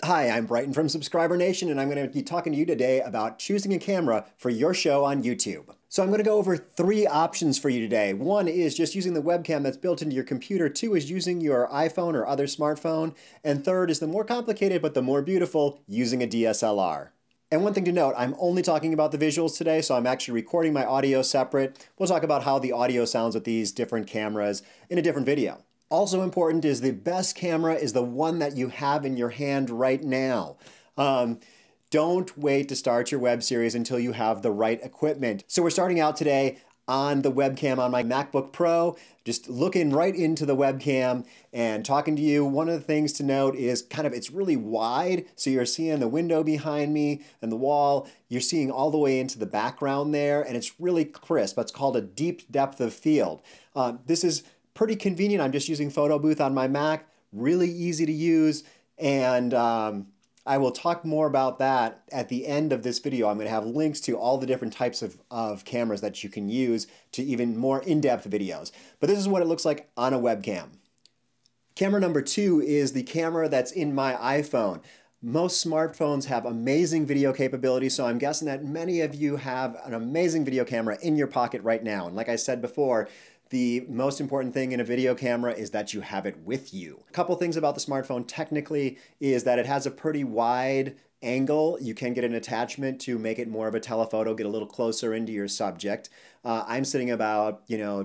Hi, I'm Brighton from Subscriber Nation, and I'm going to be talking to you today about choosing a camera for your show on YouTube. So I'm going to go over 3 options for you today. One is just using the webcam that's built into your computer. 2 is using your iPhone or other smartphone. And 3rd is the more complicated but the more beautiful, using a DSLR. And one thing to note, I'm only talking about the visuals today, so I'm actually recording my audio separate. We'll talk about how the audio sounds with these different cameras in a different video. Also important is the best camera is the one that you have in your hand right now. Don't wait to start your web series until you have the right equipment. So we're starting out today on the webcam on my MacBook Pro, just looking right into the webcam and talking to you. One of the things to note is it's really wide, so you're seeing the window behind me and the wall. You're seeing all the way into the background there, and it's really crisp. That's called a deep depth of field. This is pretty convenient. I'm just using Photo Booth on my Mac, really easy to use, and I will talk more about that at the end of this video. I'm going to have links to all the different types of cameras that you can use to even more in-depth videos. But this is what it looks like on a webcam. Camera number 2 is the camera that's in my iPhone. Most smartphones have amazing video capabilities, so I'm guessing that many of you have an amazing video camera in your pocket right now. And like I said before, the most important thing in a video camera is that you have it with you. A couple things about the smartphone technically is that it has a pretty wide angle. You can get an attachment to make it more of a telephoto, get a little closer into your subject. I'm sitting about,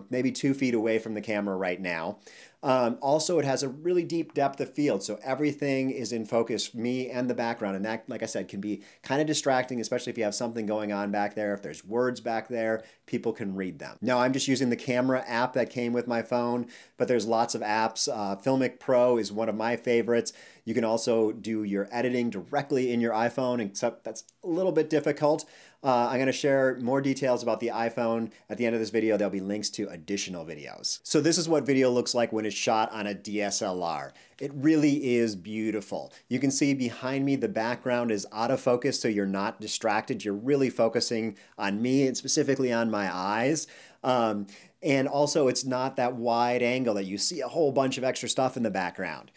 maybe 2 feet away from the camera right now. Also, it has a really deep depth of field, so everything is in focus, me and the background, and that, like I said, can be kind of distracting, especially if you have something going on back there. If there's words back there, people can read them. Now, I'm just using the camera app that came with my phone, but there's lots of apps. Filmic Pro is one of my favorites. You can also do your editing directly in your iPhone, except that's a little bit difficult. I'm going to share more details about the iPhone at the end of this video. There'll be links to additional videos. So this is what video looks like when it's shot on a DSLR. It really is beautiful. You can see behind me the background is out of focus, so you're not distracted. You're really focusing on me and specifically on my eyes. And also it's not that wide angle that you see a whole bunch of extra stuff in the background.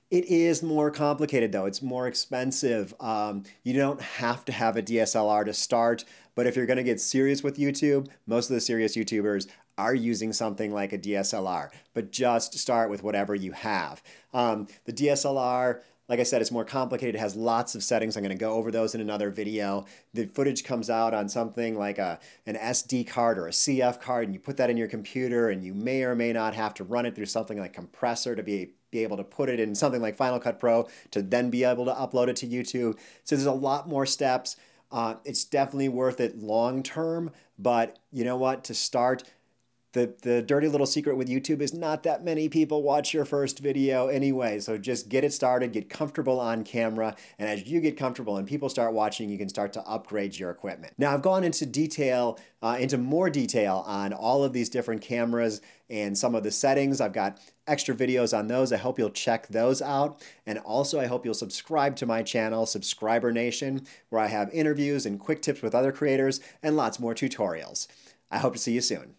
It is more complicated though. It's more expensive. You don't have to have a DSLR to start, but if you're going to get serious with YouTube, most of the serious YouTubers are using something like a DSLR, but just start with whatever you have. The DSLR, like I said, it's more complicated. It has lots of settings. I'm going to go over those in another video. The footage comes out on something like an SD card or a CF card, and you put that in your computer, and you may or may not have to run it through something like Compressor to be able to put it in something like Final Cut Pro to then be able to upload it to YouTube. So there's a lot more steps. It's definitely worth it long term, but you know what? To start, the dirty little secret with YouTube is not that many people watch your first video anyway, so just get it started, get comfortable on camera, and as you get comfortable and people start watching, you can start to upgrade your equipment. Now, I've gone into detail, into more detail on all of these different cameras and some of the settings. I've got extra videos on those. I hope you'll check those out. And also, I hope you'll subscribe to my channel, Subscriber Nation, where I have interviews and quick tips with other creators and lots more tutorials. I hope to see you soon.